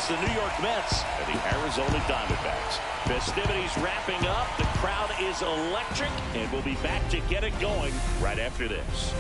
It's the New York Mets and the Arizona Diamondbacks. Festivities wrapping up. The crowd is electric, and we'll be back to get it going right after this.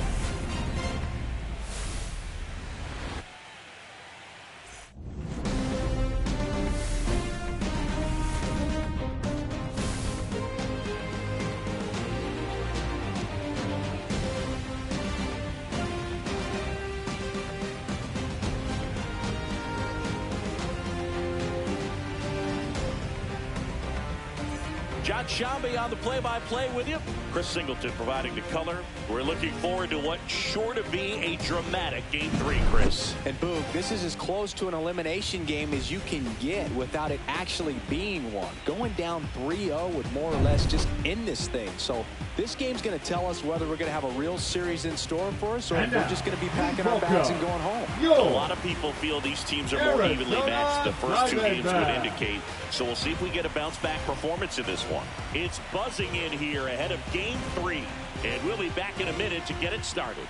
John Shambi on the play-by-play with you. Chris Singleton providing the color. We're looking forward to what's sure to be a dramatic Game 3, Chris. And Boog, this is as close to an elimination game as you can get without it actually being one. Going down 3-0 would more or less just end this thing. So this game's going to tell us whether we're going to have a real series in store for us or if we're just going to be packing our bags and going home. A lot of people feel these teams are more evenly matched. The first two games would indicate. So we'll see if we get a bounce-back performance in this one. It's buzzing in here ahead of Game 3. And we'll be back in a minute to get it started.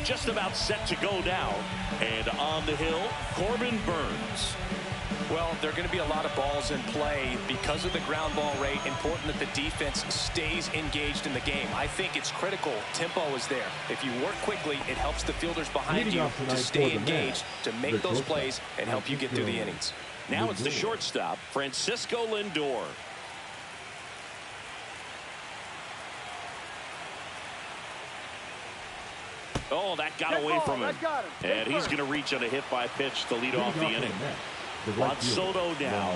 Just about set to go now. And on the hill, Corbin Burnes. Well, there are going to be a lot of balls in play because of the ground ball rate. Important that the defense stays engaged in the game. I think it's critical. Tempo is there. If you work quickly, it helps the fielders behind you to stay engaged, to make those plays and help you get through the innings. Now it's the shortstop, Francisco Lindor. Oh, that got away from him. And he's going to reach on a hit by pitch to lead off the inning. On Soto now.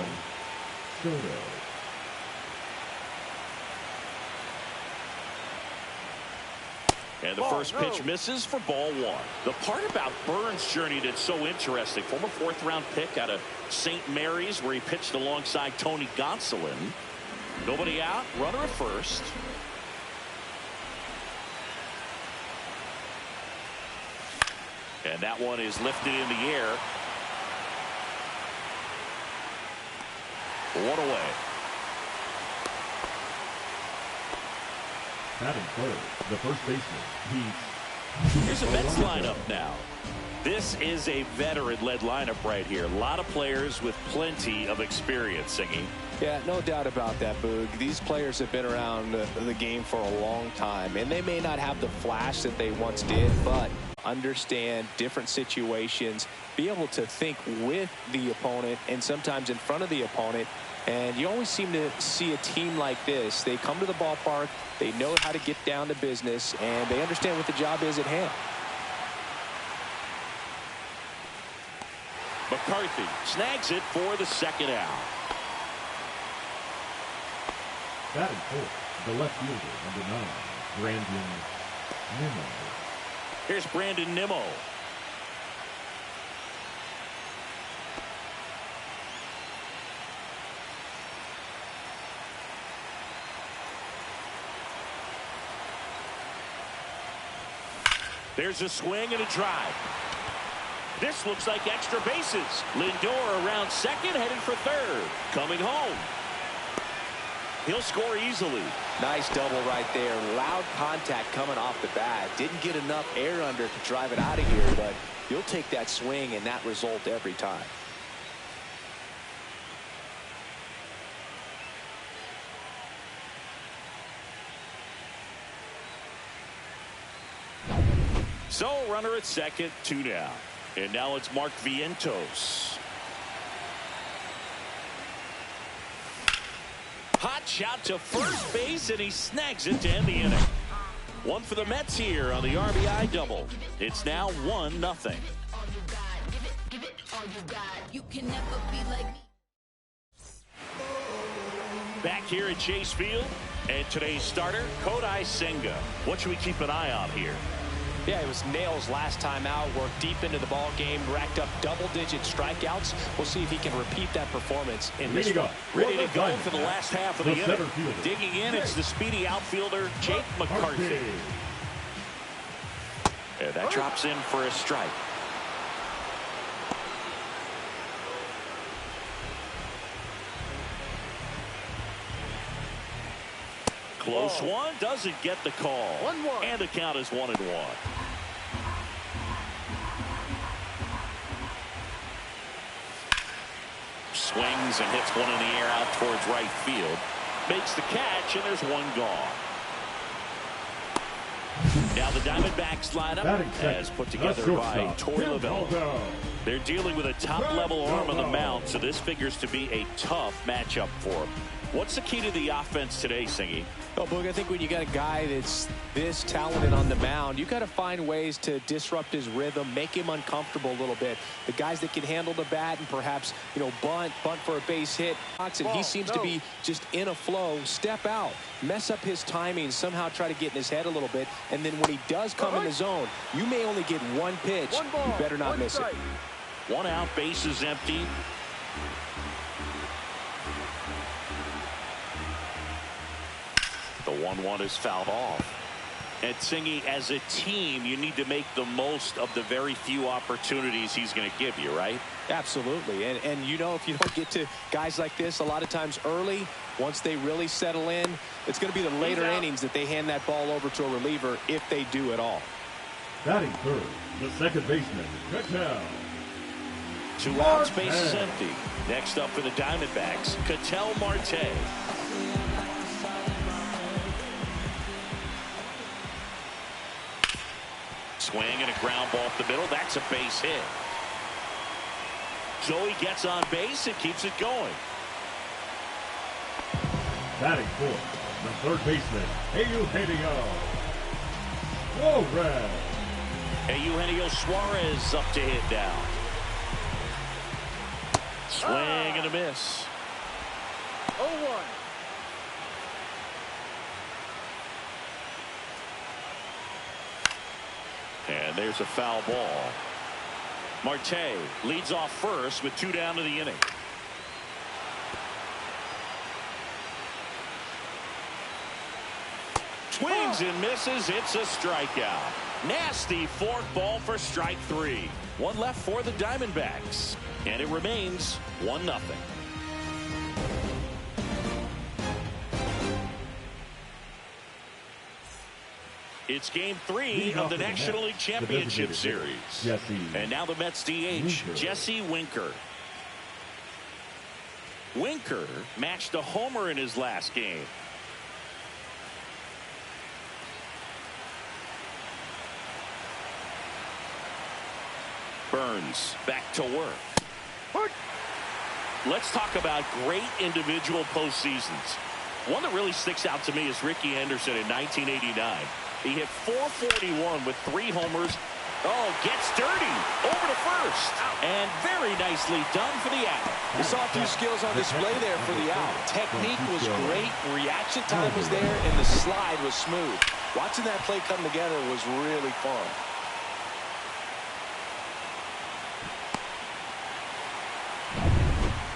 And the first pitch misses for ball one. The part about Burnes' journey that's so interesting, former fourth-round pick out of St. Mary's where he pitched alongside Tony Gonsolin. Nobody out, runner at first. And that one is lifted in the air. One away. Batting third, the first baseman. Here's a Mets lineup now. This is a veteran-led lineup right here. A lot of players with plenty of experience, Singy. Yeah, no doubt about that, Boog. These players have been around the game for a long time, and they may not have the flash that they once did, but understand different situations, be able to think with the opponent and sometimes in front of the opponent. And you always seem to see a team like this. They come to the ballpark, they know how to get down to business, and they understand what the job is at hand. McCarthy snags it for the second out. Batting fourth, the left fielder, number 9, Brandon Nimmo. Here's Brandon Nimmo. There's a swing and a drive. This looks like extra bases. Lindor around second, headed for third. Coming home. He'll score easily. Nice double right there. Loud contact coming off the bat. Didn't get enough air under to drive it out of here, but you'll take that swing and that result every time. So, runner at second, 2 down. And now it's Mark Vientos. Hot shot to first base, and he snags it to end the inning. One for the Mets here on the RBI double. It's now 1-0. Back here at Chase Field, and today's starter, Kodai Senga. What should we keep an eye on here? Yeah, it was nails last time out, worked deep into the ball game, racked up double-digit strikeouts. We'll see if he can repeat that performance in this one. Ready to go for the last half of the inning. Digging in, it's the speedy outfielder, Jake McCarthy. And that drops in for a strike. Close one, doesn't get the call. 1-1. And the count is 1-1. Swings and hits one in the air out towards right field. Makes the catch, and there's one gone. Now the Diamondbacks lineup as put together by Torey Lovullo. They're dealing with a top-level arm on the mound, so this figures to be a tough matchup for him. What's the key to the offense today, Singy? Oh, Boog, I think when you got a guy that's this talented on the mound, you got to find ways to disrupt his rhythm, make him uncomfortable a little bit. The guys that can handle the bat and perhaps, bunt for a base hit. And he seems to be just in a flow. Step out, mess up his timing, somehow try to get in his head a little bit. And then when he does come in the zone, you may only get one pitch. You better not miss it. One out, base is empty. The 1-1 is fouled off. And Singy, as a team, you need to make the most of the very few opportunities he's going to give you, right? Absolutely. And if you don't get to guys like this a lot of times early, once they really settle in, it's going to be the later innings that they hand that ball over to a reliever, if they do at all. Batting third, the second baseman, Ketel. 2 outs, base is empty. Next up for the Diamondbacks, Ketel Marte. Swing and a ground ball up the middle. That's a base hit. Joey gets on base and keeps it going. Batting fourth, the third baseman, Eugenio Suarez. Eugenio Suarez up to hit now. Swing and a miss. 0-1. And there's a foul ball. Marte leads off first with 2 down to the inning. Swings and misses. It's a strikeout. Nasty fork ball for strike 3. One left for the Diamondbacks. And it remains 1-0. It's game 3 of the National League Championship Series. And now the Mets DH, Jesse Winker. Winker matched a homer in his last game. Burnes back to work. Let's talk about great individual postseasons. One that really sticks out to me is Ricky Henderson in 1989. He hit .441 with 3 homers. Oh, gets dirty over to first. And very nicely done for the out. We saw a few skills on display there for the out. Technique was great. Reaction time was there. And the slide was smooth. Watching that play come together was really fun.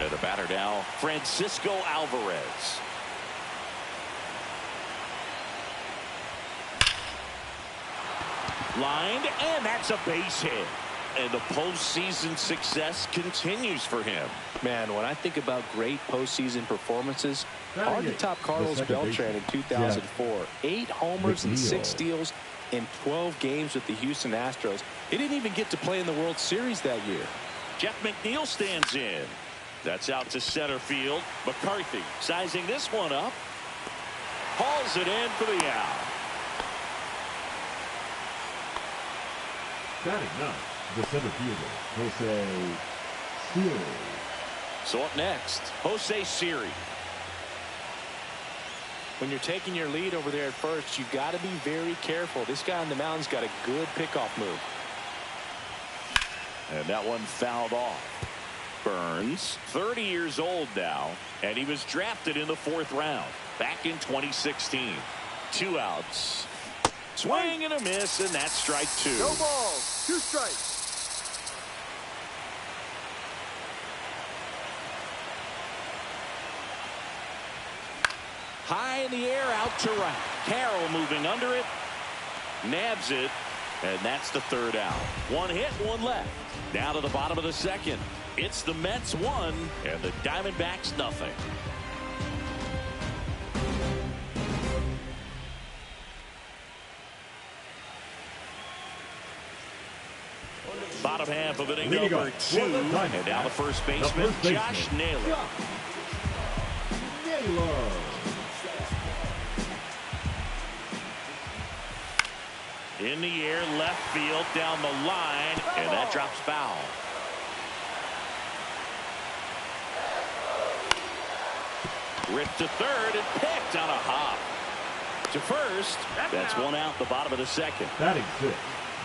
And the batter now, Francisco Alvarez. Lined, and that's a base hit. And the postseason success continues for him. Man, when I think about great postseason performances, hard to top Carlos Beltran in 2004. 8 homers and 6 steals in 12 games with the Houston Astros. He didn't even get to play in the World Series that year. Jeff McNeil stands in. That's out to center field. McCarthy sizing this one up. Hauls it in for the out. Batting ninth, the center fielder, Jose Siri. So up next, Jose Siri. When you're taking your lead over there at first, you got to be very careful. This guy on the mound's got a good pickoff move. And that one fouled off. Burnes, 30 years old now, and he was drafted in the 4th round back in 2016. 2 outs. Swing and a miss, and that's strike 2. No balls, 2 strikes. High in the air, out to right. Carroll moving under it, nabs it, and that's the 3rd out. 1 hit, 1 left. Now to the bottom of the 2nd. It's the Mets 1 and the Diamondbacks nothing. Bottom half of inning number 2. And now the first baseman, Josh Naylor. In the air, left field, down the line, and that drops foul. Ripped to third and picked on a hop. To first, that's one out the bottom of the second. Batting 6,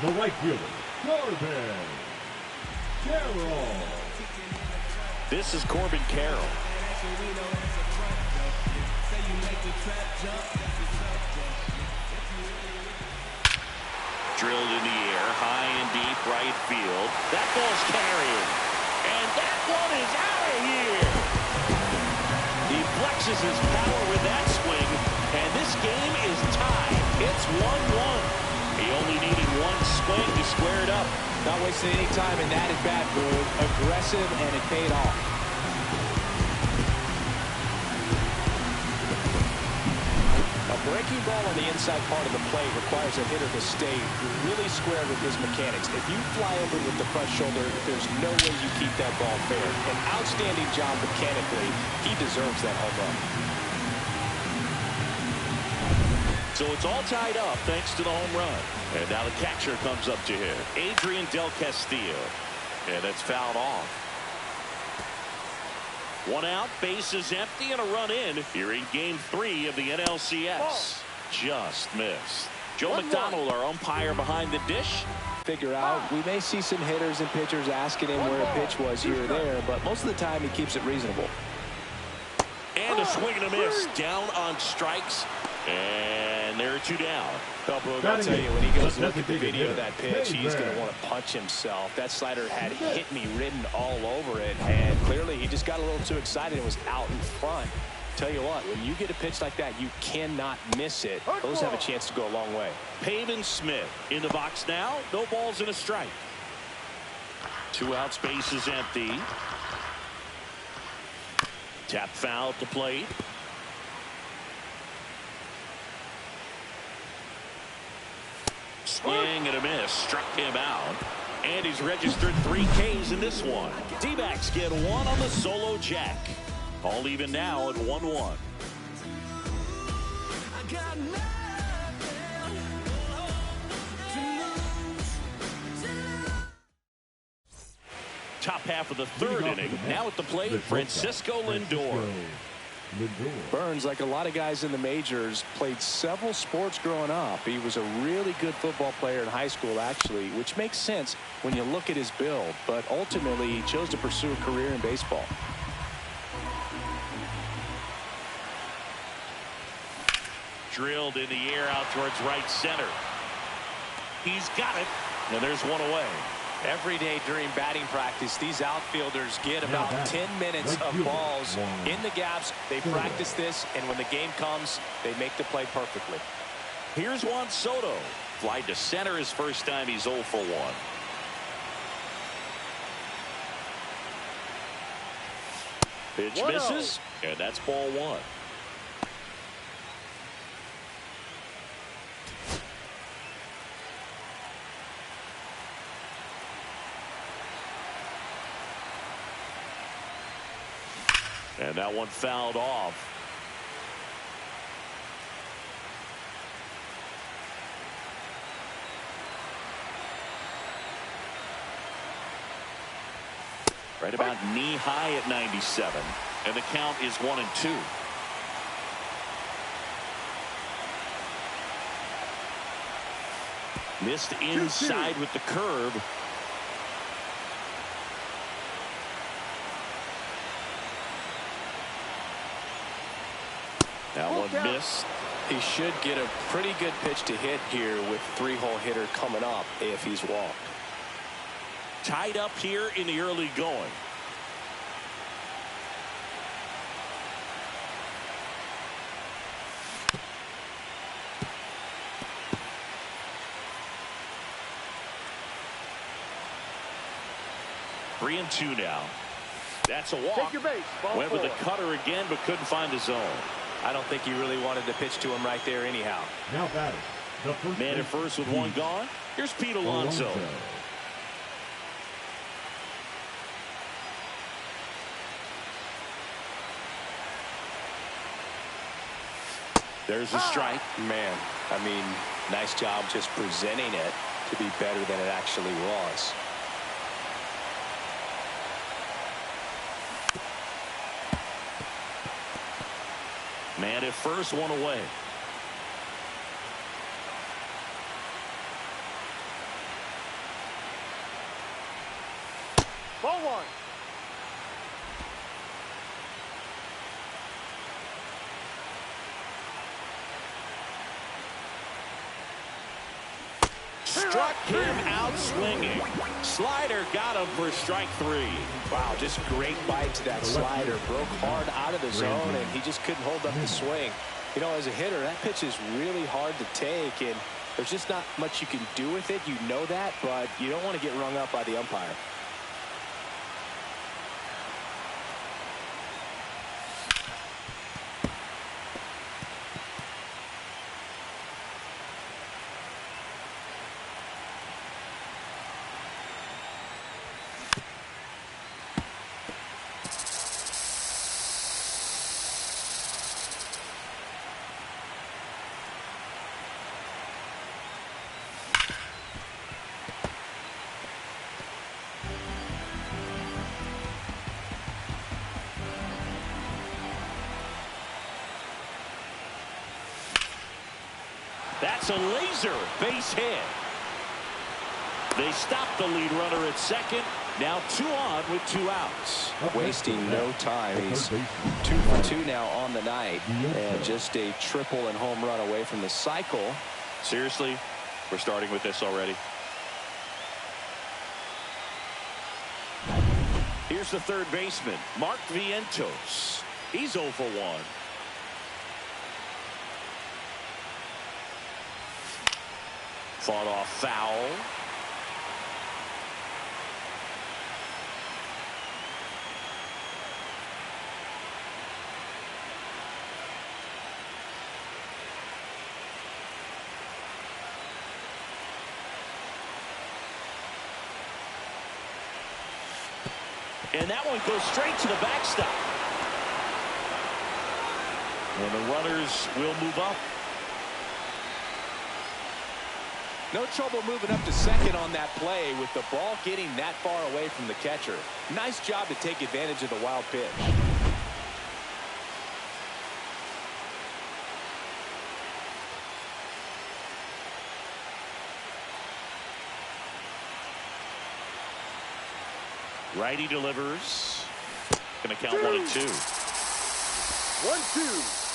the right fielder, Corbin Burnes. This is Corbin Carroll. Drilled in the air, high and deep right field. That ball's carrying. And that one is out of here. He flexes his power with that swing, and this game is tied. It's 1-1. He only needed one swing to square it up. Not wasting any time in that at-bat, Boog. Aggressive, and it paid off. A breaking ball on the inside part of the plate requires a hitter to stay really square with his mechanics. If you fly over with the front shoulder, there's no way you keep that ball fair. An outstanding job mechanically. He deserves that home run. So it's all tied up thanks to the home run. And now the catcher comes up to him, Adrian Del Castillo. And it's fouled off. One out, base is empty, and a run in here in game 3 of the NLCS. Just missed. Joe McDonald, our umpire behind the dish. Figure out, we may see some hitters and pitchers asking him where a pitch was here or there, but most of the time he keeps it reasonable. And a swing and a miss. Down on strikes. And there are 2 down. Well, Boog, I'll tell you, when he goes to look at the video of that pitch, he's going to want to punch himself. That slider had hit me written all over it, and clearly he just got a little too excited and was out in front. Tell you what, when you get a pitch like that, you cannot miss it. Those have a chance to go a long way. Pavin Smith in the box now. No balls and a strike. 2 outs, base is empty. Tap foul to plate. Swing and a miss. Struck him out. And he's registered 3 Ks in this one. D-backs get 1 on the solo jack. All even now at 1-1. Top half of the 3rd inning. Now at the plate, Francisco Lindor. Burnes, like a lot of guys in the majors, played several sports growing up. He was a really good football player in high school, actually, which makes sense when you look at his build. But ultimately, he chose to pursue a career in baseball. Drilled in the air out towards right center. He's got it, and there's one away. Every day during batting practice, these outfielders get about 10 minutes of balls in the gaps. They practice this, and when the game comes, they make the play perfectly. Here's Juan Soto. Fly to center his first time. He's 0 for 1. Pitch misses, and that's ball 1. And that one fouled off. Right about knee high at 97. And the count is 1-2. Missed inside with the curve. That one missed. He should get a pretty good pitch to hit here with 3-hole hitter coming up if he's walked. Tied up here in the early going. Three and 2 now. That's a walk. Take your base. Went with the cutter again, but couldn't find the zone. I don't think he really wanted to pitch to him right there anyhow. Now batting, the first man at first with 1 gone. Here's Pete Alonso. There's a strike. Man, I mean, nice job just presenting it to be better than it actually was. Man at first, one away. Ball one. Struck him out swinging. Slider got him for strike 3. Wow, just great bite to that slider. Broke hard out of the zone, and he just couldn't hold up the swing. You know, as a hitter, that pitch is really hard to take, and there's just not much you can do with it. You know that, but you don't want to get rung up by the umpire. That's a laser base hit. They stop the lead runner at second. Now 2 on with 2 outs. Wasting no time. He's 2 for 2 now on the night, and just a triple and home run away from the cycle. Seriously, we're starting with this already. Here's the third baseman, Mark Vientos. He's 0 for 1. Fought off foul. And that one goes straight to the backstop. And the runners will move up. No trouble moving up to second on that play with the ball getting that far away from the catcher. Nice job to take advantage of the wild pitch. Righty delivers. Gonna count 1-2. 1-2.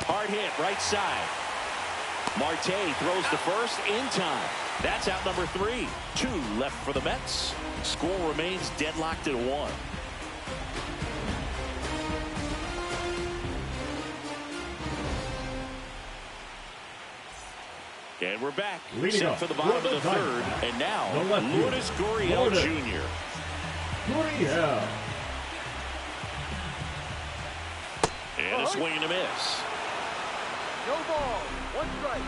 Hard hit, right side. Marte throws to first in time. That's out number 3. 2 left for the Mets. Score remains deadlocked at 1. And we're back. Set for the bottom of the third. And now, Lourdes Gurriel Jr. Gurriel. And a swing and a miss. No ball. 1 strike.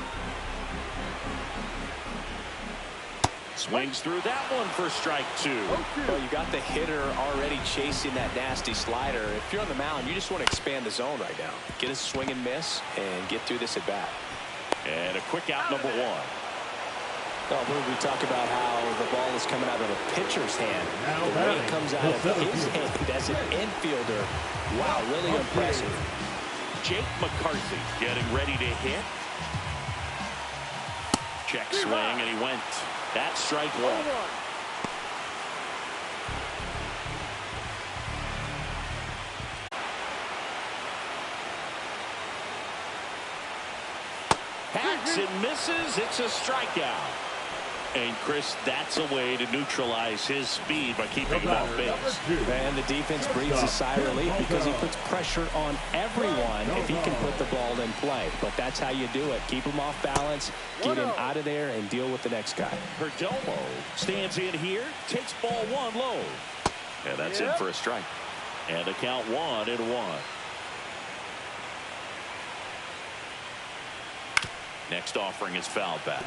Swings through that one for strike 2. Well, you got the hitter already chasing that nasty slider. If you're on the mound, you just want to expand the zone right now. Get a swing and miss and get through this at bat. And a quick out number 1. Well, we talk about how the ball is coming out of a pitcher's hand. The way it comes out of his hand as an infielder. Wow, really impressive. Jake McCarthy getting ready to hit. Check swing, and he went. That's strike 1. Hacks and misses. It's a strikeout. And Chris, that's a way to neutralize his speed by keeping him off base. And the defense breathes a sigh of relief because he puts pressure on everyone if he can put the ball in play. But that's how you do it. Keep him off balance, get him out of there, and deal with the next guy. Perdomo stands in here, takes ball 1 low. And that's in for a strike. And a count 1-1. Next offering is fouled back.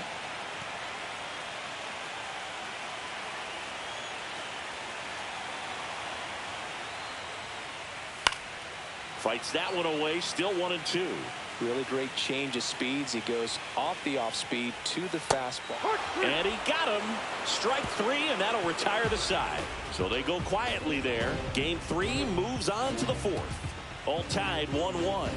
Fights that one away. Still 1-2. Really great change of speeds. He goes off the off speed to the fastball. And he got him. Strike 3, and that'll retire the side. So they go quietly there. Game 3 moves on to the 4th. All tied 1-1.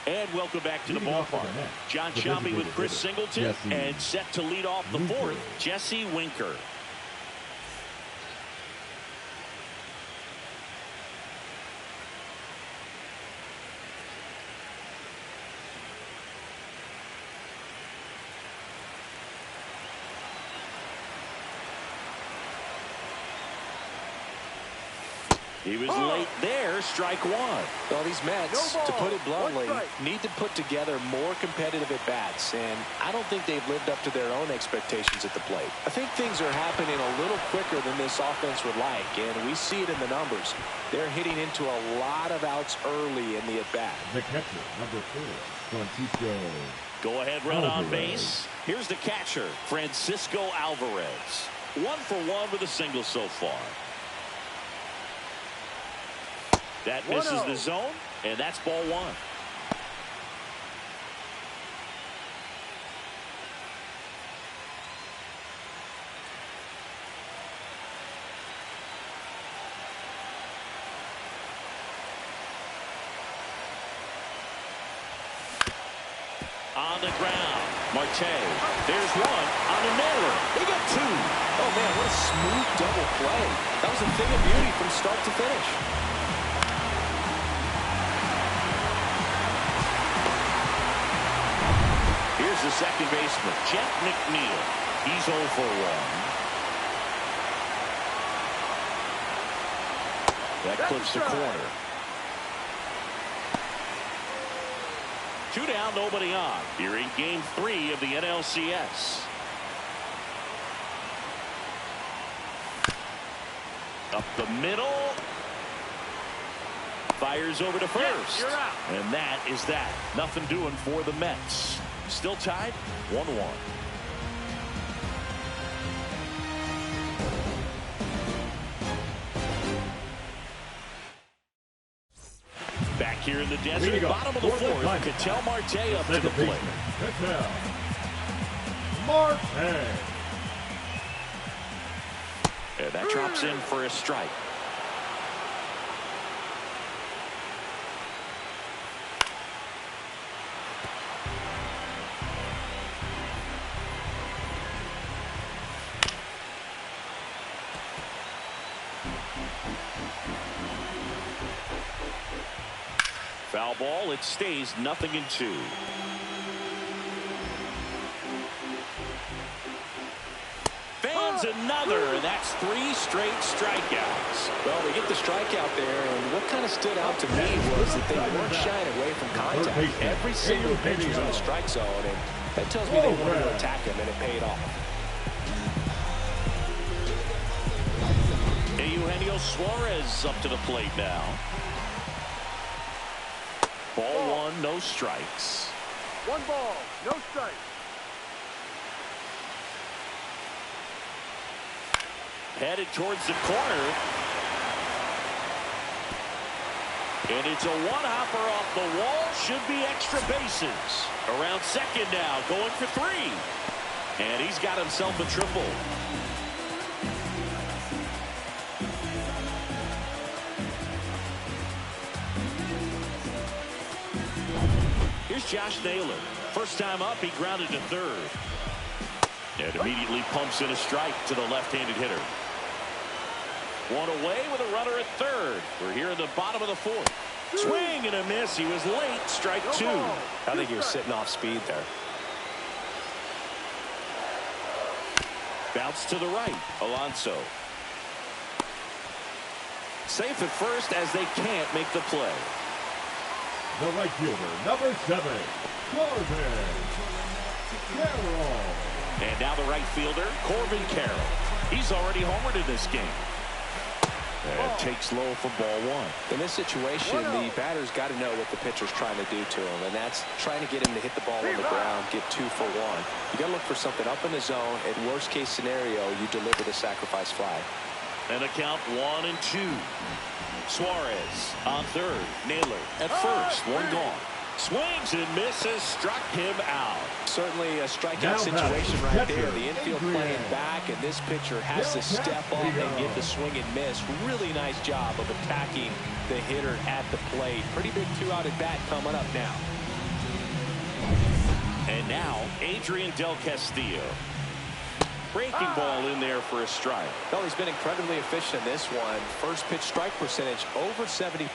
And welcome back to the ballpark. John Sciambi with Chris Singleton, and set to lead off the 4th, Jesse Winker. He was late there, strike 1. Well, these Mets, to put it bluntly, need to put together more competitive at-bats, and I don't think they've lived up to their own expectations at the plate. I think things are happening a little quicker than this offense would like, and we see it in the numbers. They're hitting into a lot of outs early in the at-bat. The catcher, number 4, Francisco. Go-ahead run on base. Here's the catcher, Francisco Alvarez. 1 for 1 with a single so far. That misses the zone, and that's ball 1. On the ground, Marte. There's 1 on the nailer. He got 2. Oh, man, what a smooth double play. That was a thing of beauty from start to finish. Here's the second baseman, Jeff McNeil. He's 0 for 1. That clips the corner. 2 down, nobody on. Here in game 3 of the NLCS. Up the middle. Fires over to first. You're out. And that is that. Nothing doing for the Mets. Still tied 1-1. Back here in the desert, bottom of the 4th, Ketel Marte up to the plate. Ketel Marte. And that drops in for a strike. Foul ball. It stays 0-2. Fans another, and that's 3 straight strikeouts. Well, they get the strikeout there, and what kind of stood out to me was that they weren't shying away from contact. Every single pitch was in the strike zone, and that tells me they wanted to attack him, and it paid off. Eugenio Suarez up to the plate now. Ball 1, no strikes. 1 ball, no strikes. Headed towards the corner. And it's a one-hopper off the wall. Should be extra bases. Around second now, going for 3. And he's got himself a triple. Here's Josh Naylor. First time up, he grounded to third. And immediately pumps in a strike to the left-handed hitter. 1 away with a runner at third. We're here in the bottom of the 4th. Swing and a miss. He was late. Strike 2. I think he was sitting off speed there. Bounce to the right. Alonso. Safe at first as they can't make the play. The right fielder, number 7, Corbin Burnes. And now the right fielder, Corbin Burnes. He's already homered in this game. And takes low for ball one. In this situation, the batter's got to know what the pitcher's trying to do to him, and that's trying to get him to hit the ball on the ground, get 2 for 1. You got to look for something up in the zone. In worst case scenario, you deliver the sacrifice fly. And a count 1-2. Suarez on third. Naylor at first. One gone. Swings and misses. Struck him out. Certainly a strikeout situation right there. The infield playing back, and this pitcher has to step up and get the swing and miss. Really nice job of attacking the hitter at the plate. Pretty big 2-out at bat coming up now. And now Adrian Del Castillo. Breaking ball in there for a strike. Well, he's been incredibly efficient in this one. First pitch strike percentage over 70%.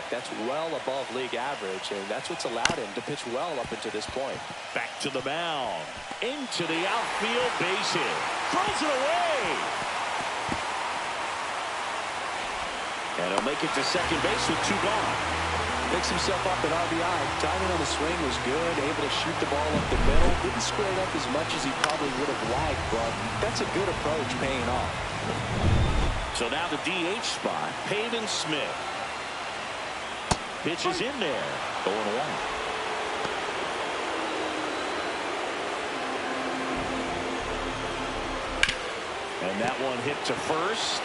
That's well above league average, and that's what's allowed him to pitch well up until this point. Back to the mound. Into the outfield, base hit. Throws it away. And he'll make it to second base with 2 gone. Picks himself up at RBI. Timing on the swing was good. Able to shoot the ball up the middle. Didn't square it up as much as he probably would have liked, but that's a good approach paying off. So now the DH spot, Pavin Smith. Pitch is in there. 0-1. And that one hit to first.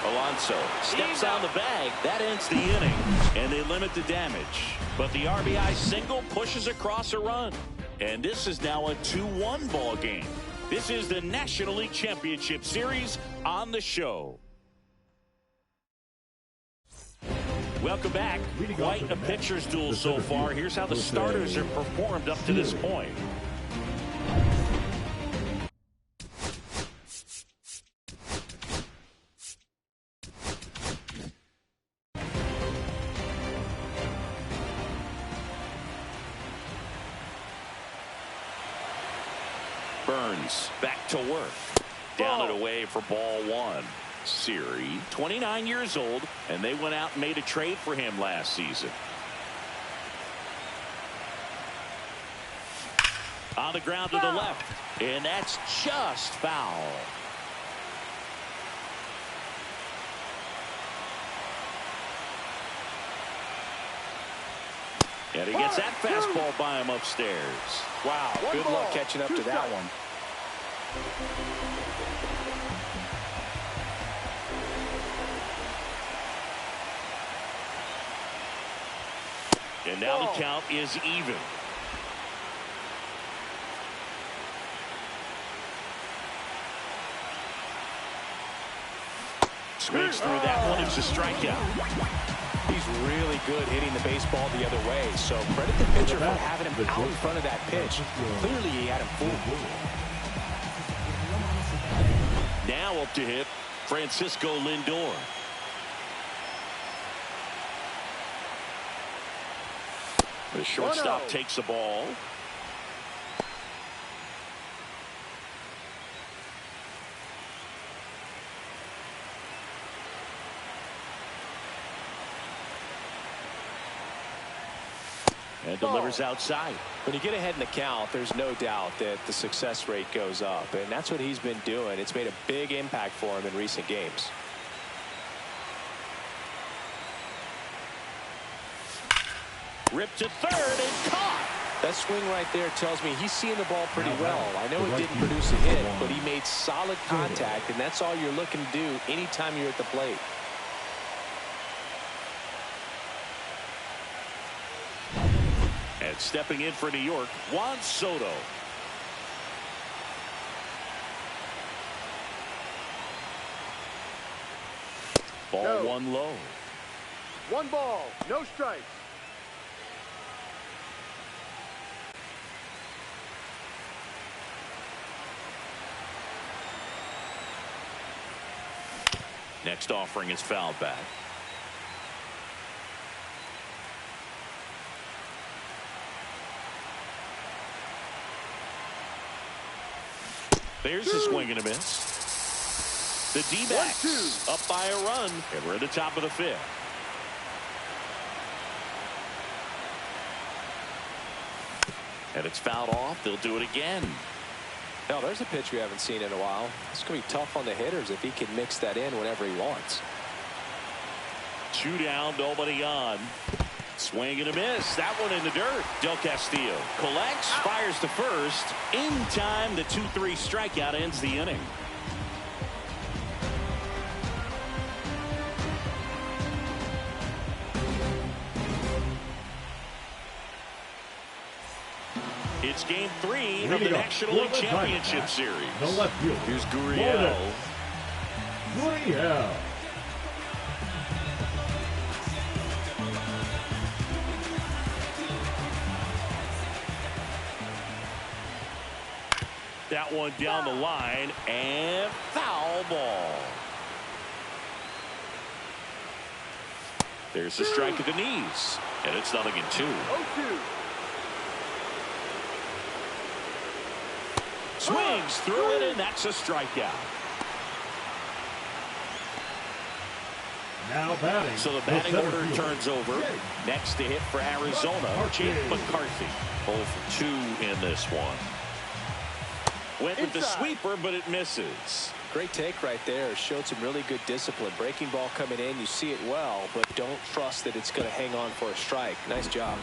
Alonso steps on the bag. That ends the inning, and they limit the damage. But the RBI single pushes across a run. And this is now a 2-1 ball game. This is the National League Championship Series on the show. Welcome back. Quite a pitcher's duel so far. Here's how the starters have performed up to this point. Burnes back to work. Down and away for ball one. Siri, 29 years old, and they went out and made a trade for him last season. On the ground to the left, and that's just foul. And he gets that fastball by him upstairs. Wow, good luck catching up to that one. And now the count is even. Swings through that one. It's a strikeout. He's really good hitting the baseball the other way, so credit the pitcher for having him out in front of that pitch. Clearly he had him fooled. Now up to hit Francisco Lindor. The shortstop takes the ball. And delivers outside. When you get ahead in the count, there's no doubt that the success rate goes up, and that's what he's been doing. It's made a big impact for him in recent games. Ripped to third and caught. That swing right there tells me he's seeing the ball pretty well. I know he didn't produce a hit, but he made solid contact, and that's all you're looking to do anytime you're at the plate. And stepping in for New York, Juan Soto. Ball one low. 1 ball, no strikes. Next offering is fouled back. There's a swing and a miss. The D-backs up by a run, and we're at the top of the 5th. And it's fouled off. They'll do it again. Now, there's a pitch we haven't seen in a while. It's going to be tough on the hitters if he can mix that in whenever he wants. 2 down, nobody on. Swing and a miss. That one in the dirt. Del Castillo collects, fires to first. In time, the 2-3 strikeout ends the inning. It's game 3 of the National League Championship Series. The left fielder. Here's Gurriel. Gurriel. That one down the line and foul ball. There's the strike at the knees, and it's 0-2. 0-2. Swings through it, and that's a strikeout. Now batting. So the batting order turns over. Next to hit for Arizona, Jake McCarthy. 0 for 2 in this one. Went with the sweeper, but it misses. Great take right there. Showed some really good discipline. Breaking ball coming in, you see it well, but don't trust that it's going to hang on for a strike. Nice job.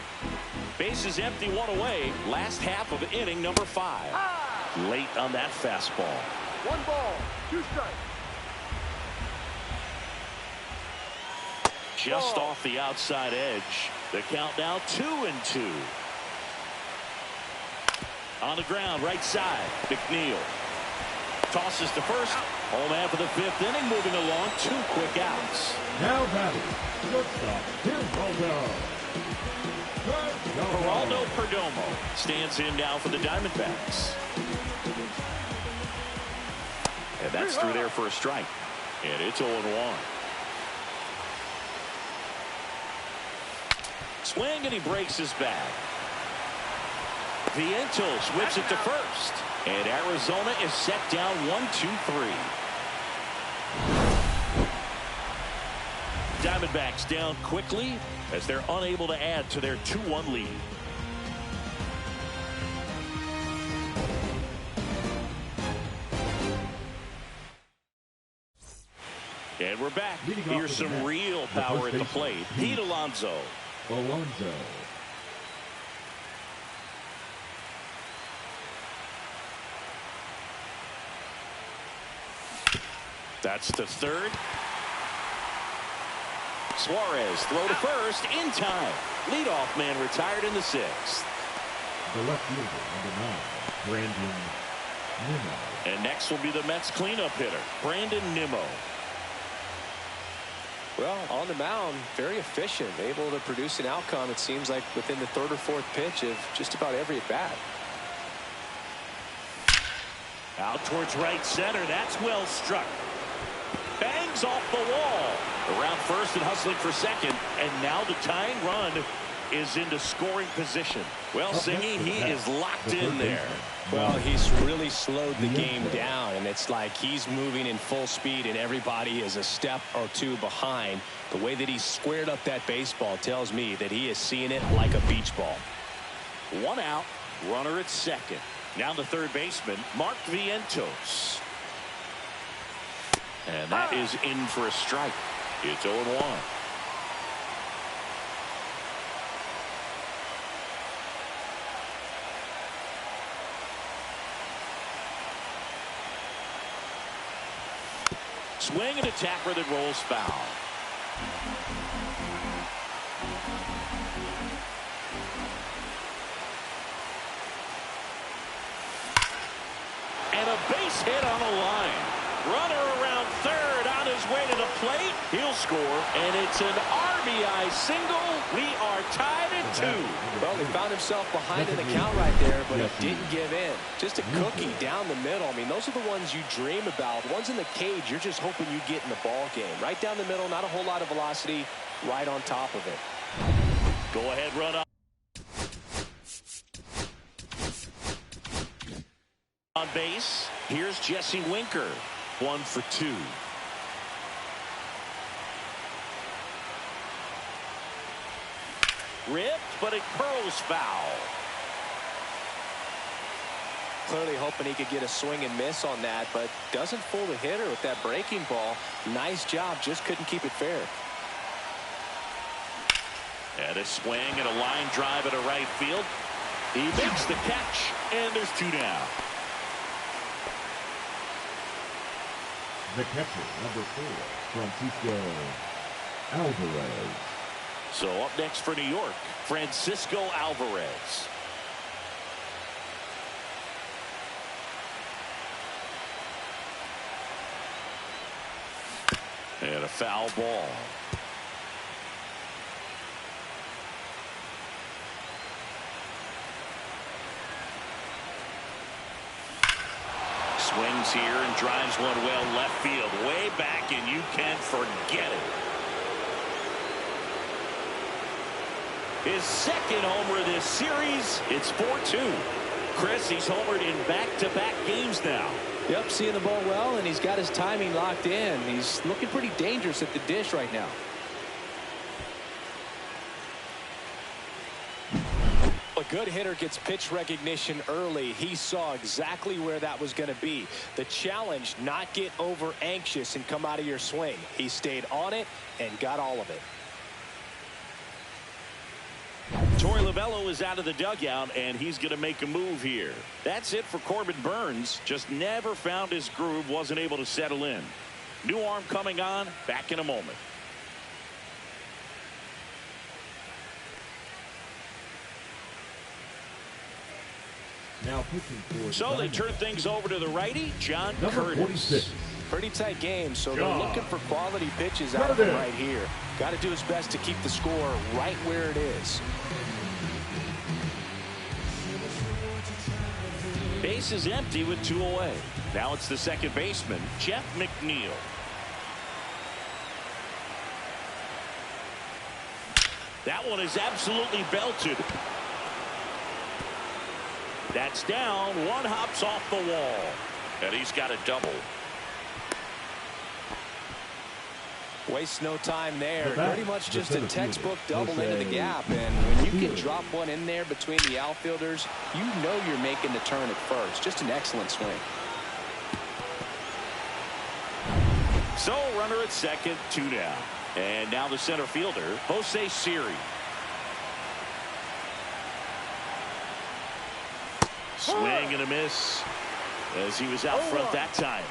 Bases empty, 1 away. Last half of inning number 5. Late on that fastball. 1 ball, 2 strikes. Just off the outside edge. The count now 2-2. On the ground, right side. McNeil tosses to first. Home man for the 5th inning. Moving along, 2 quick outs. Now batting. Shortstop, Geraldo Perdomo stands in now for the Diamondbacks. And that's through there for a strike. And it's 0-1. Swing, and he breaks his bat. Vientos whips it to first. And Arizona is set down 1-2-3. Diamondbacks down quickly as they're unable to add to their 2-1 lead. And we're back. Here's some real power at the plate. Pete Alonso. That's the 3rd. Suarez throw to first in time. Leadoff man retired in the 6th. The left fielder, number 9, Brandon Nimmo. And next will be the Mets cleanup hitter, Brandon Nimmo. Well, on the mound, very efficient, able to produce an outcome, it seems like, within the 3rd or 4th pitch of just about every at bat. Out towards right center. That's well struck. Bangs off the wall. Around first and hustling for second. And now the tying run is into scoring position. Well, Singy, he is locked in there. Well, he's really slowed the game down, and it's like he's moving in full speed and everybody is a step or 2 behind. The way that he squared up that baseball tells me that he is seeing it like a beach ball. 1 out, runner at second. Now the 3rd baseman, Mark Vientos. And that is in for a strike. It's 0-1. Swing and a tapper that rolls foul. And a base hit on a line. Runner around 3rd on his way to the plate. He'll score, and it's an RBI single. We are tied at 2. Well, he found himself behind in the count right there, but he didn't give in. Just a cookie down the middle. I mean, those are the ones you dream about. Ones in the cage, you're just hoping you get in the ball game. Right down the middle, not a whole lot of velocity, right on top of it. Go ahead, run up. On base, here's Jesse Winker. 1 for 2. Ripped, but it curls foul. Clearly hoping he could get a swing and miss on that, but doesn't fool the hitter with that breaking ball. Nice job, just couldn't keep it fair. And a swing and a line drive into right field. He makes the catch, and there's 2 down. The catcher, number 4, Francisco Alvarez. So up next for New York, Francisco Alvarez. And a foul ball. Swings here and drives one well left field, way back, and you can forget it. His second homer this series. It's 4-2. Chris, he's homered in back-to-back games now. Yep, seeing the ball well, and he's got his timing locked in. He's looking pretty dangerous at the dish right now. A good hitter gets pitch recognition early. He saw exactly where that was going to be. The challenge, not get over anxious and come out of your swing. He stayed on it and got all of it. Torey Lovullo is out of the dugout, and he's going to make a move here. That's it for Corbin Burnes. Just never found his groove, wasn't able to settle in. New arm coming on, back in a moment. Now pitching for So they turn things over to the righty, John number Curtis. 46. Pretty tight game, so they're looking for quality pitches out of him right here. Got to do his best to keep the score right where it is. Base is empty with 2 away. Now it's the second baseman, Jeff McNeil. That one is absolutely belted. That's down. One hops off the wall. And he's got a double. Wastes no time there. Pretty much just a textbook double into the gap. And when you can drop one in there between the outfielders, you know you're making the turn at first. Just an excellent swing. So runner at second, 2 down. And now the center fielder, Jose Siri. Swing and a miss as he was out front that time.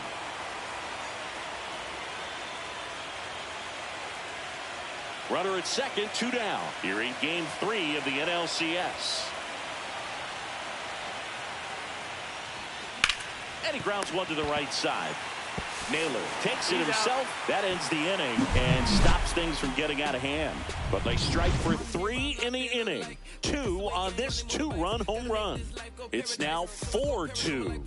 Runner at second, 2 down. Here in game 3 of the NLCS. And he grounds one to the right side. Naylor takes it himself. That ends the inning and stops things from getting out of hand. But they strike for 3 in the inning. 2 on this 2-run home run. It's now 4-2.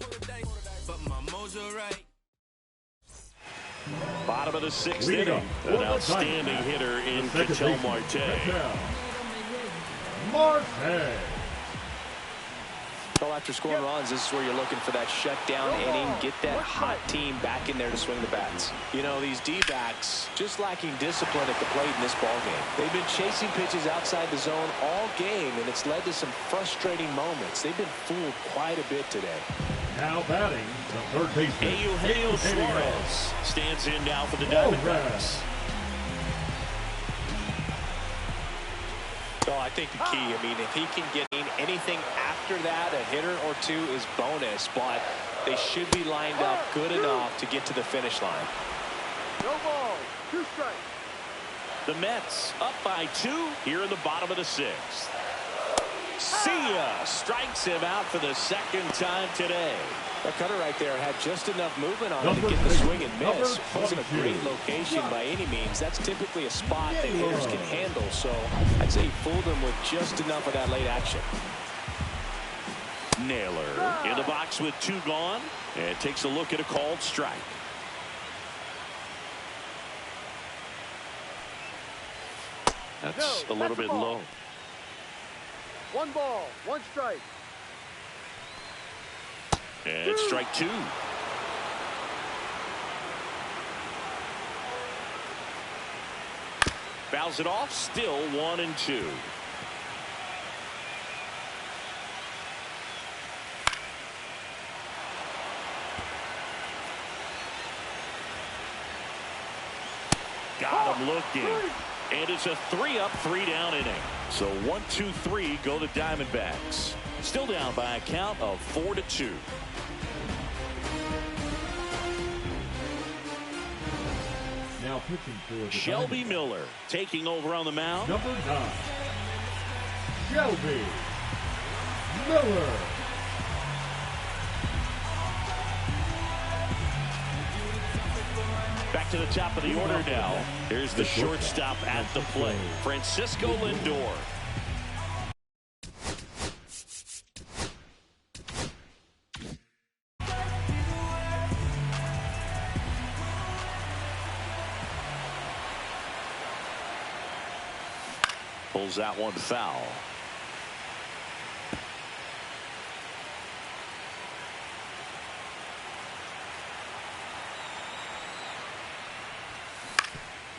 Bottom of the 6th inning. An outstanding hitter in Ketel Marte. Well, after scoring runs, this is where you're looking for that shutdown inning. Get that hot team back in there to swing the bats. You know, these D-backs just lacking discipline at the plate in this ballgame. They've been chasing pitches outside the zone all game, and it's led to some frustrating moments. They've been fooled quite a bit today. Now batting, the third baseman, Eugenio Suarez stands in now for the Diamondbacks. Oh, I think the key, I mean, if he can get anything after that, a hitter or 2 is bonus, but they should be lined up good enough to get to the finish line. No ball, 2 strikes. The Mets up by 2 here in the bottom of the 6th. Sia strikes him out for the 2nd time today. That cutter right there had just enough movement on it to get the swing and miss. Wasn't a great location by any means. That's typically a spot that hitters can handle, so I'd say he fooled him with just enough of that late action. Naylor in the box with 2 gone, and takes a look at a called strike. That's a little bit low. 1 ball, 1 strike. And strike 2. Fouls it off, still 1-2. Got him looking. And it's a 3-up, 3-down inning. So 1, 2, 3 go the Diamondbacks. Still down by a count of 4-2. Now pitching for the Shelby Diamondbacks. Miller taking over on the mound. Number 9, Shelby Miller. Back to the top of the order now. Here's the shortstop at the plate, Francisco Lindor. Pulls that one foul.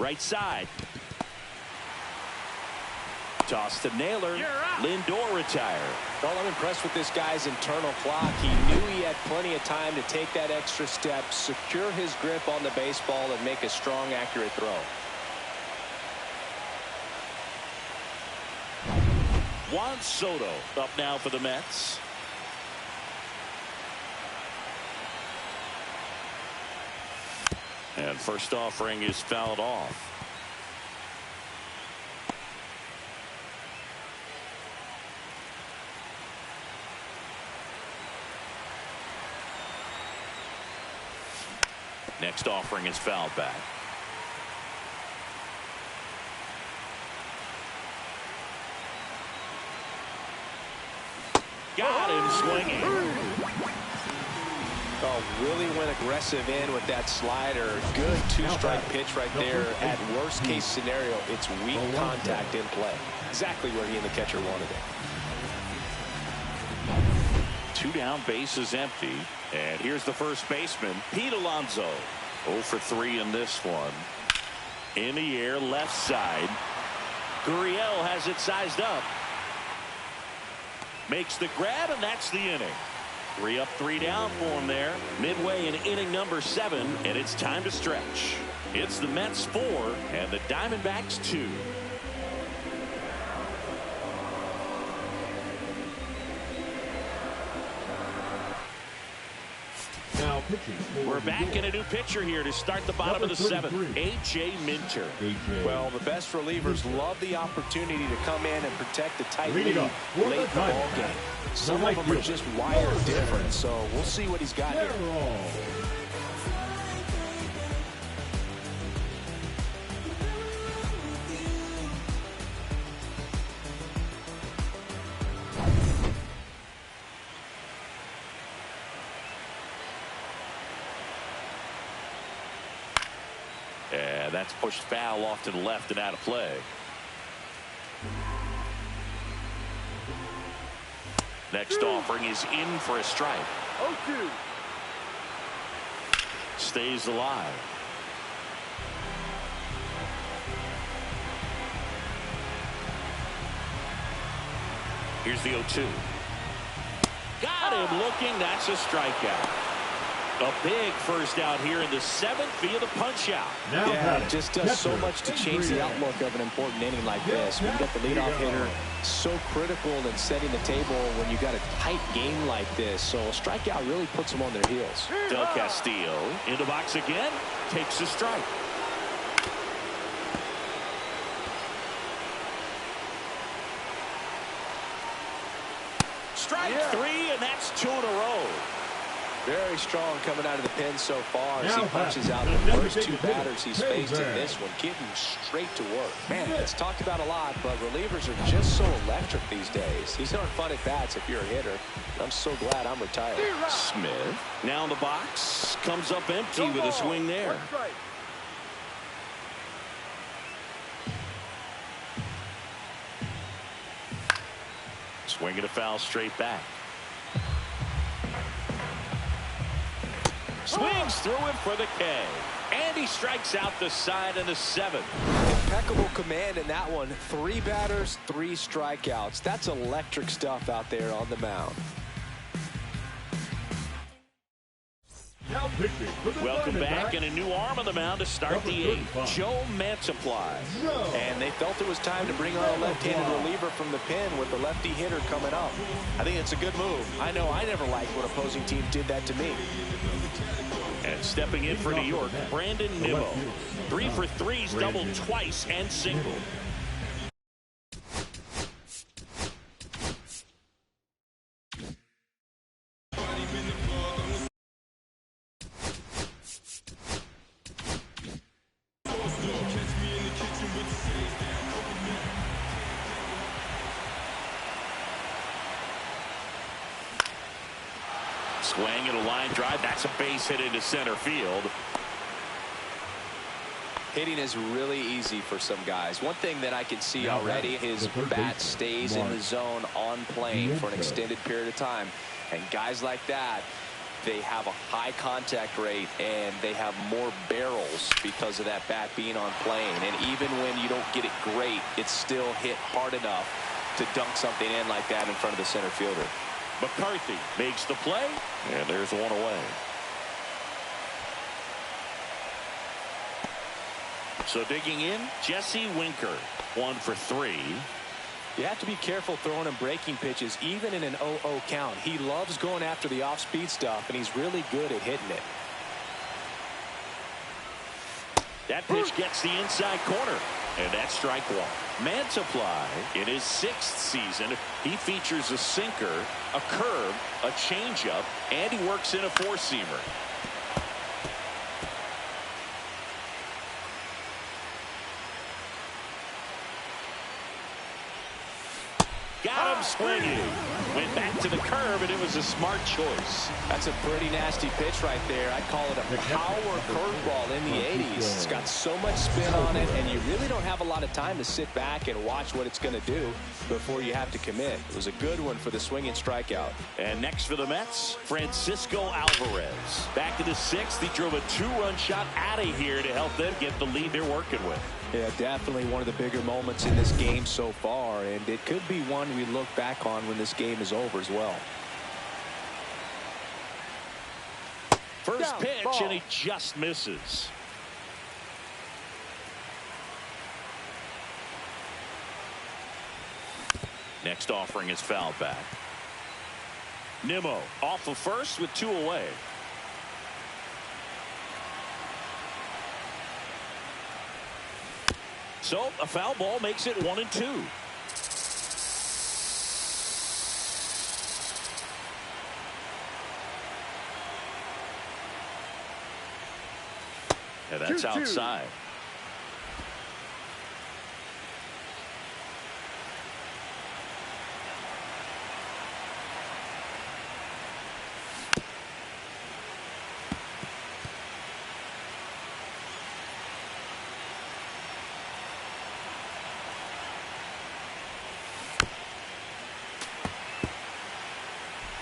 Right side. Toss to Naylor. Lindor retired. Well, I'm impressed with this guy's internal clock. He knew he had plenty of time to take that extra step, secure his grip on the baseball, and make a strong, accurate throw. Juan Soto up now for the Mets. And first offering is fouled off. Next offering is fouled back. Got him swinging. Oh, really went aggressive in with that slider. Good two-strike pitch right there. At worst case scenario, it's weak contact in play. Exactly where he and the catcher wanted it. 2 down, bases empty. And here's the first baseman, Pete Alonso. 0 for 3 in this one. In the air, left side. Gurriel has it sized up. Makes the grab, and that's the inning. 3 up, 3 down for him there. Midway in inning number 7, and it's time to stretch. It's the Mets 4 and the Diamondbacks 2. Now pitching for We're back in a new pitcher here to start the bottom of the 7th. A.J. Minter. Well, the best relievers love the opportunity to come in and protect the tight lead Leading late up in the for the ball game. Some of them are just wired different, so we'll see what he's got here. And that's pushed foul off to the left and out of play. Next offering is in for a strike. 0-2. Stays alive. Here's the 0-2. Got him looking. That's a strikeout. A big first out here in the 7th via the punch out. Yeah, it just does so much to change the outlook of an important inning like this. When you get the leadoff hitter, so critical in setting the table when you got a tight game like this. So a strikeout really puts them on their heels. Del Castillo in the box again, takes a strike. Strike 3, and that's 2 in a row. Very strong coming out of the pen so far as he punches out the first 2 batters he's faced in this one, getting straight to work. Man, it's talked about a lot, but relievers are just so electric these days. These aren't fun at bats if you're a hitter. I'm so glad I'm retired. Smith now in the box, comes up empty with a swing there. Swinging a foul straight back. Swings through it for the K. And he strikes out the side in the 7th. Impeccable command in that one. 3 batters, 3 strikeouts. That's electric stuff out there on the mound. Now pitching for the Welcome back, Diamondbacks. and a new arm on the mound to start the 8th. Joe Mantiply. And they felt it was time to bring on a left-handed reliever from the pen with the lefty hitter coming up. I think it's a good move. I know I never liked when opposing teams did that to me. And stepping in for New York, Brandon Nimmo. 3 for 3s, doubled twice and singled. Swing and a line drive. That's a base hit into center field. Hitting is really easy for some guys. One thing that I can see already, his bat stays in the zone on plane for an extended period of time. And guys like that, they have a high contact rate and they have more barrels because of that bat being on plane. And even when you don't get it great, it's still hit hard enough to dunk something in like that in front of the center fielder. McCarthy makes the play, and there's one away. So digging in, Jesse Winker, 1 for 3. You have to be careful throwing him breaking pitches, even in an 0-0 count. He loves going after the off-speed stuff, and he's really good at hitting it. That pitch gets the inside corner, and that's strike 1. Mantiply, in his 6th season, he features a sinker, a curve, a changeup, and he works in a 4-seamer. Got him swinging. Went back to the curve, and it was a smart choice. That's a pretty nasty pitch right there. I'd call it a power curveball in the 80s. It's got so much spin on it, and you really don't have a lot of time to sit back and watch what it's going to do before you have to commit. It was a good one for the swinging strikeout. And next for the Mets, Francisco Alvarez. Back in the 6th, he drove a 2-run shot out of here to help them get the lead they're working with. Yeah, definitely one of the bigger moments in this game so far, and it could be one we look back on when this game is over as well. First pitch, and he just misses. Next offering is fouled back. Nimmo off of first with 2 away. So a foul ball makes it 1-2. And that's outside.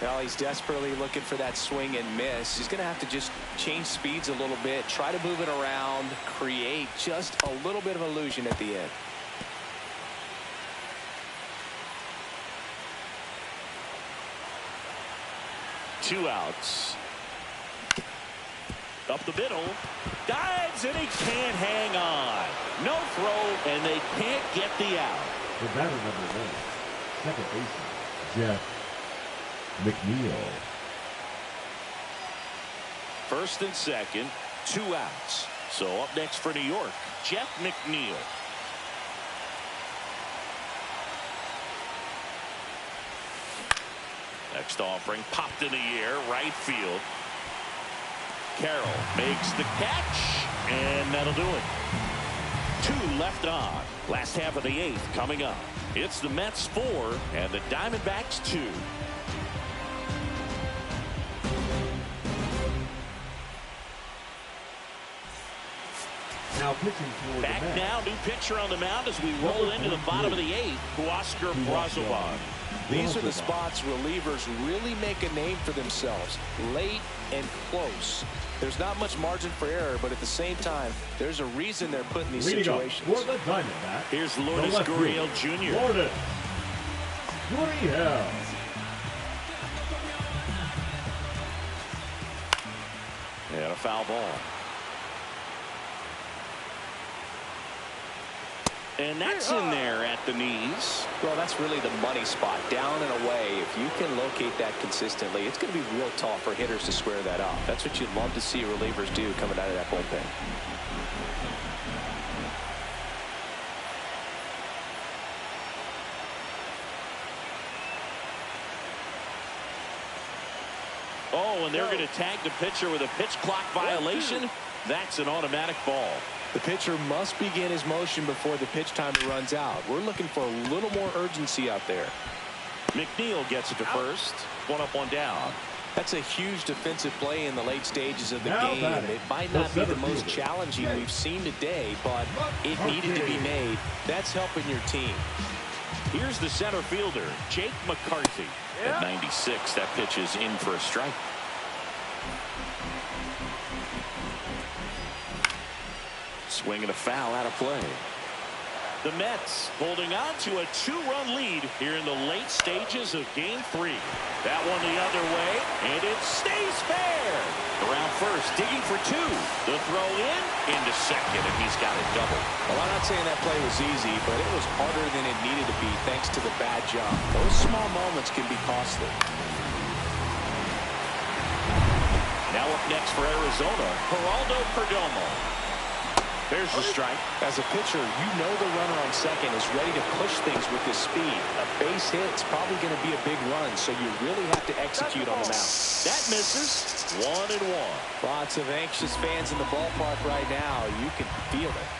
Well, he's desperately looking for that swing and miss. He's going to have to just change speeds a little bit, try to move it around, create just a little bit of illusion at the end. Two outs. Up the middle. Dives, and he can't hang on. No throw, and they can't get the out. The batter number 1, second baseman, Jeff McNeil. First and second, 2 outs. So up next for New York, Jeff McNeil. Next offering popped in the air, right field. Carroll makes the catch, and that'll do it. 2 left on. Last half of the 8th coming up. It's the Mets 4 and the Diamondbacks 2. Now pitching for Back the Mets. now, new pitcher on the mound as we roll into the bottom of the 8th, Oscar Brazoban. These are the spots relievers really make a name for themselves. Late and close. There's not much margin for error, but at the same time, there's a reason they're put in these situations. For the Diamondbacks, here's Lourdes Gurriel Jr. Lourdes Gurriel. foul ball. And that's in there at the knees. Well, that's really the money spot, down and away. If you can locate that consistently, it's going to be real tough for hitters to square that up. That's what you'd love to see relievers do coming out of that bullpen. Oh, and they're going to tag the pitcher with a pitch clock violation. That's an automatic ball. The pitcher must begin his motion before the pitch timer runs out. We're looking for a little more urgency out there. McNeil gets it to first. One up, one down. That's a huge defensive play in the late stages of the game. It might not be the most challenging we've seen today, but it needed to be made. That's helping your team. Here's the center fielder, Jake McCarthy. At 96, that pitch is in for a strike. Swing and a foul out of play. The Mets holding on to a 2-run lead here in the late stages of Game 3. That one the other way, and it stays fair. Around first, digging for 2. The throw into second, and he's got it double. Well, I'm not saying that play was easy, but it was harder than it needed to be thanks to the bad jump. Those small moments can be costly. Now up next for Arizona, Geraldo Perdomo. There's the strike. As a pitcher, you know the runner on second is ready to push things with his speed. A base hit is probably going to be a big run, so you really have to execute on the mound. That misses. 1-1. Lots of anxious fans in the ballpark right now. You can feel it.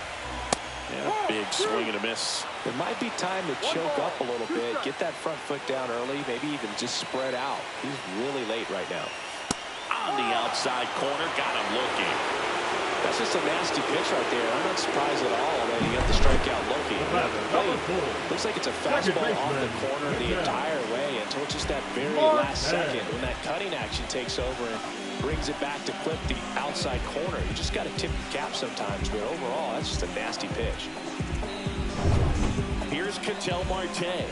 And a big swing and a miss. It might be time to choke up a little bit, get that front foot down early, maybe even just spread out. He's really late right now. On the outside corner, got him looking. That's just a nasty pitch right there. I'm not surprised at all that he got the strikeout looking. Looks like it's a fastball off the corner the entire way until just that very last second when that cutting action takes over and brings it back to clip the outside corner. You just got to tip the cap sometimes, but overall, that's just a nasty pitch. Here's Ketel Marte.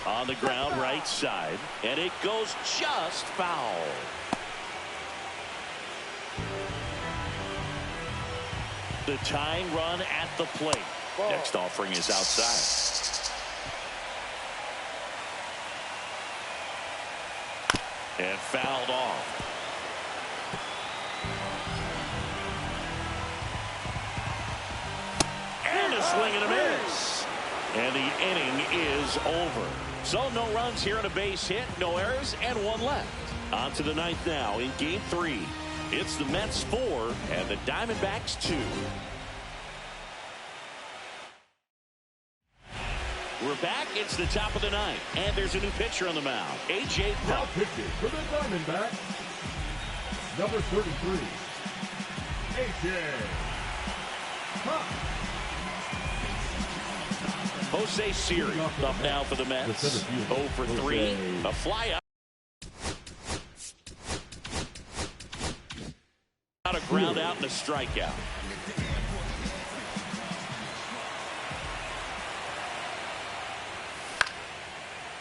On the ground right side, and it goes just foul. The tying run at the plate. Next offering is outside. And fouled off. And a swing and a miss. And the inning is over. So no runs here on a base hit, no errors, and 1 left. On to the 9th now in Game 3. It's the Mets 4 and the Diamondbacks 2. We're back. It's the top of the 9th, and there's a new pitcher on the mound. A.J. Now pitching for the Diamondbacks, number 33, A.J. Jose Siri up now for the Mets. 0 for 3. A fly up. A ground out and a strikeout.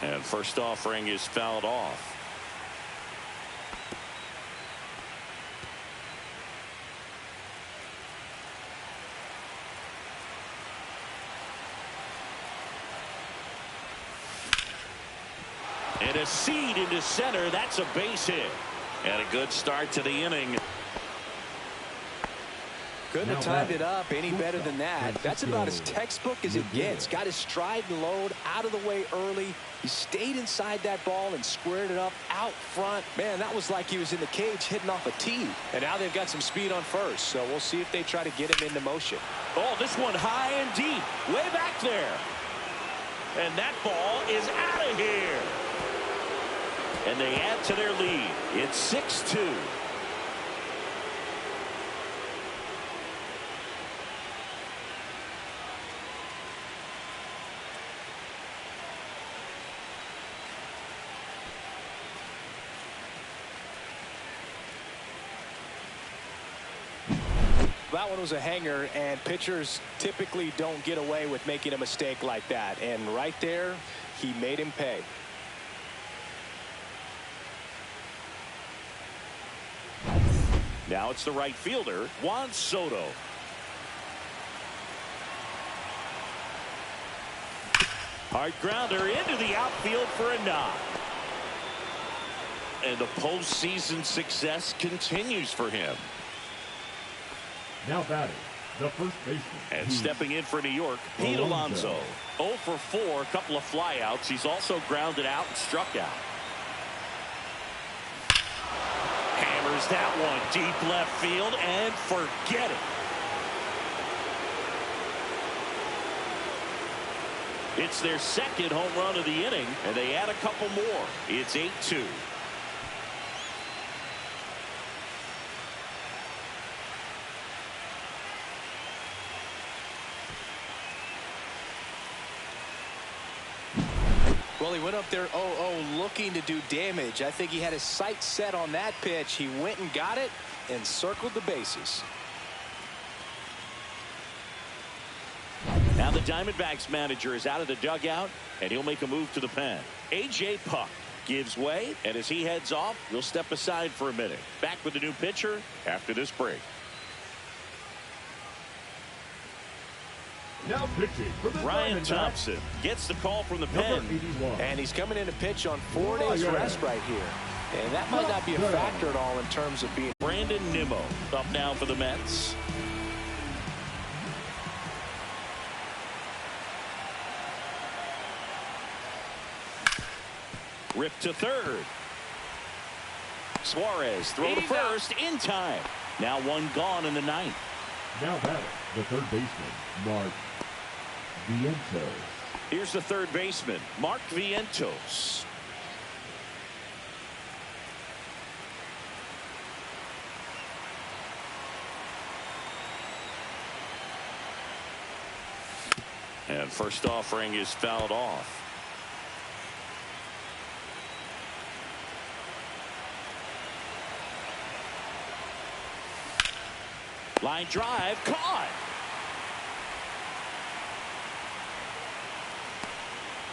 And first offering is fouled off. And a seed into center. That's a base hit. And a good start to the inning. Couldn't have timed it up any better than that. That's about as textbook as it gets. Got his stride and load out of the way early. He stayed inside that ball and squared it up out front. Man, that was like he was in the cage hitting off a tee. And now they've got some speed on first, so we'll see if they try to get him into motion. Oh, this one high and deep, way back there. And that ball is out of here. And they add to their lead. It's 6-2. That one was a hanger, and pitchers typically don't get away with making a mistake like that. And right there, he made him pay. Now it's the right fielder, Juan Soto. Hard grounder into the outfield for a nod. And the postseason success continues for him. Now batting, the first baseman. And stepping in for New York, Pete Alonso. 0 for 4, a couple of flyouts. He's also grounded out and struck out. Hammers that one deep left field and forget it. It's their second home run of the inning, and they add a couple more. It's 8-2. Well, he went up there 0-0 looking to do damage. I think he had his sights set on that pitch. He went and got it and circled the bases. Now the Diamondbacks manager is out of the dugout, and he'll make a move to the pen. A.J. Puck gives way, and as he heads off, he'll step aside for a minute. Back with the new pitcher after this break. Now pitching for the Ryan Thompson gets the call from the pen. And he's coming in to pitch on 4 days rest right here. And that might not be a factor at all in terms of being. Brandon Nimmo up now for the Mets. Ripped to third. Suarez throw to first in time. Now one gone in the ninth. Now batting, the third baseman, Mark Vientos. Here's the third baseman, Mark Vientos. And first offering is fouled off. Line drive caught.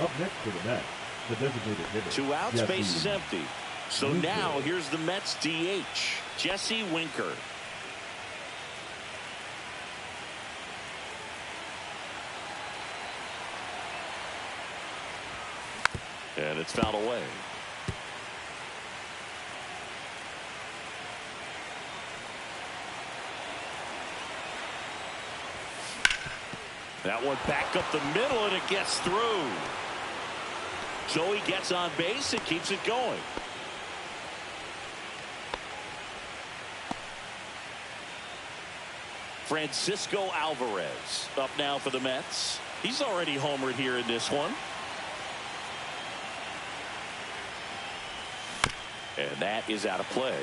Up next for the Mets, the designated hitter. 2 outs, base is empty. So Winker. Now here's the Mets DH, Jesse Winker. And it's fouled away. That one back up the middle, and it gets through. So he gets on base and keeps it going. Francisco Alvarez up now for the Mets. He's already homered here in this one. And that is out of play.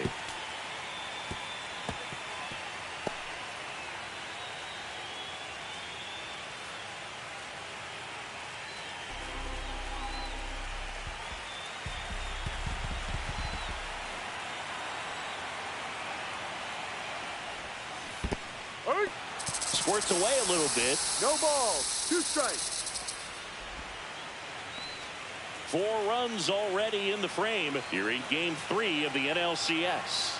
Squirts away a little bit. No balls. 2 strikes. 4 runs already in the frame here in game 3 of the NLCS.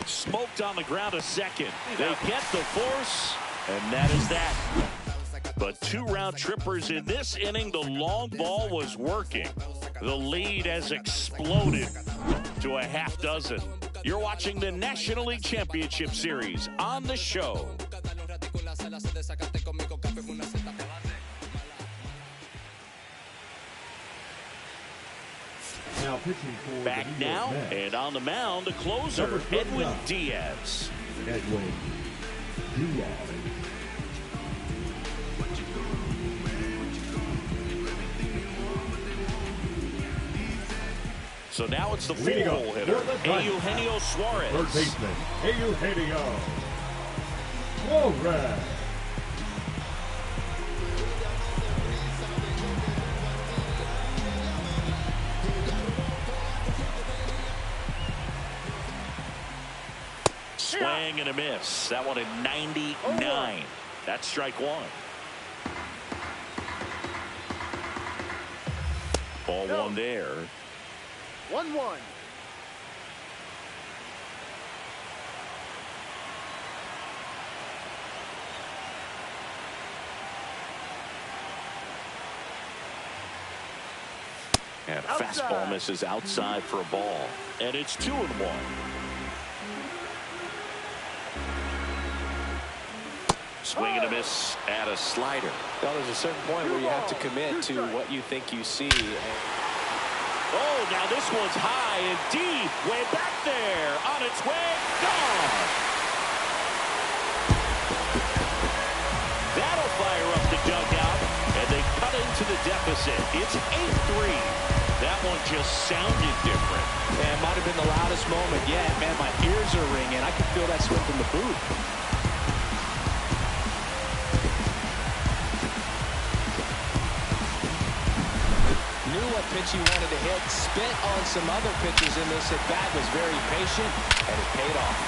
Smoked on the ground a second. They get the force, and that is that. But 2 round trippers in this inning. The long ball was working. The lead has exploded to a half dozen. You're watching the National League Championship Series on the show. Now pitching for Back the New York now, Mets. and on the mound, the closer, Number 29. Edwin Diaz. Edwin Diaz. So now it's the Leading up full hitter, for the Diamondbacks, Eugenio third Suarez. baseman, Eugenio Suarez. Swing and a miss. That one at 99. That's strike 1. Ball 1 there. 1-1. And fastball misses outside for a ball. And it's 2-1. Swing and a miss at a slider. Well, there's a certain point where you have to commit to what you think you see. Oh, now this one's high and deep. Way back there. On its way. Gone. That'll fire up the dugout. And they cut into the deficit. It's 8-3. That one just sounded different. Man, might have been the loudest moment yet. Man, my ears are ringing. I can feel that swing from the booth. Knew what pitch he wanted to hit. Spit on some other pitches in this at bat. Was very patient, and it paid off.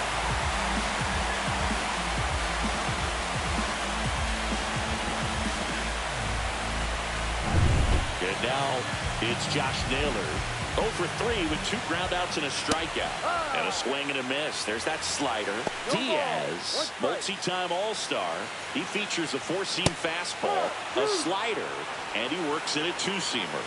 And now it's Josh Naylor. 0 for 3 with 2 groundouts and a strikeout. And a swing and a miss. There's that slider. Diaz, multi-time All-Star. He features a 4-seam fastball, a slider, and he works in a 2-seamer.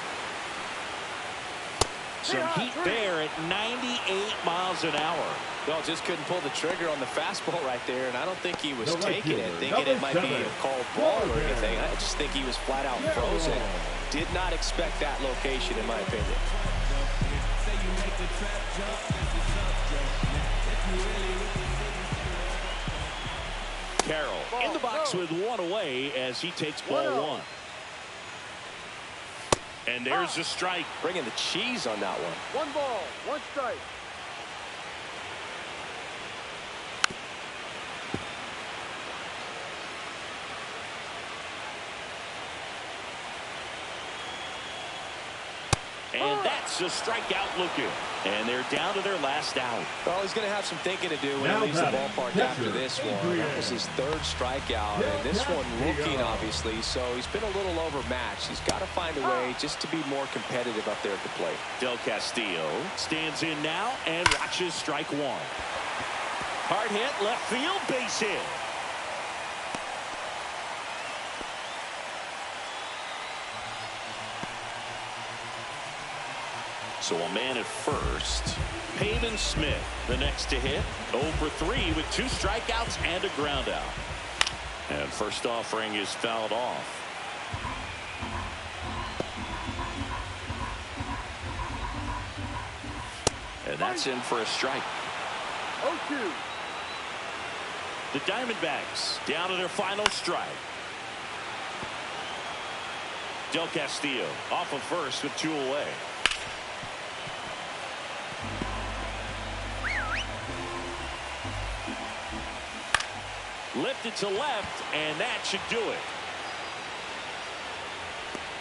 Some heat there at 98 miles an hour. Well, just couldn't pull the trigger on the fastball right there, and I don't think he was taking it, thinking it might be a called ball or anything. I just think he was flat out frozen. Did not expect that location, in my opinion. Carroll in the box with 1 away as he takes ball 1. And there's a strike. Bringing the cheese on that one. 1 ball, 1 strike. And that's a strikeout looking. And they're down to their last out. Well, he's going to have some thinking to do when he leaves the ballpark after this one. That was his 3rd strikeout, and this one rookie, obviously, so he's been a little overmatched. He's got to find a way just to be more competitive up there at the plate. Del Castillo stands in now and watches strike 1. Hard hit, left field, base hit. So a man at first. Pavin Smith, the next to hit. 0 for 3 with 2 strikeouts and a ground out. And first offering is fouled off. And that's in for a strike. 0-2. The Diamondbacks down to their final strike. Del Castillo off of first with 2 away. Lifted to left, and that should do it.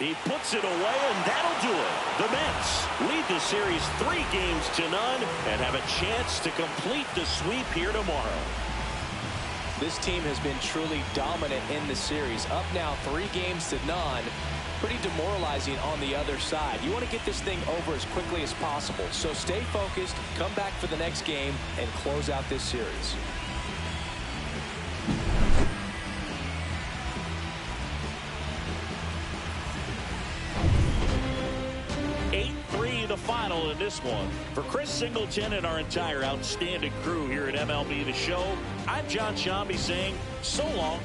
He puts it away, and that'll do it. The Mets lead the series 3-0 and have a chance to complete the sweep here tomorrow. This team has been truly dominant in the series. Up now 3-0. Pretty demoralizing on the other side. You want to get this thing over as quickly as possible. So stay focused, come back for the next game, and close out this series. 8-3 the final in this one. For Chris Singleton and our entire outstanding crew here at MLB The Show, I'm John Shambi saying so long.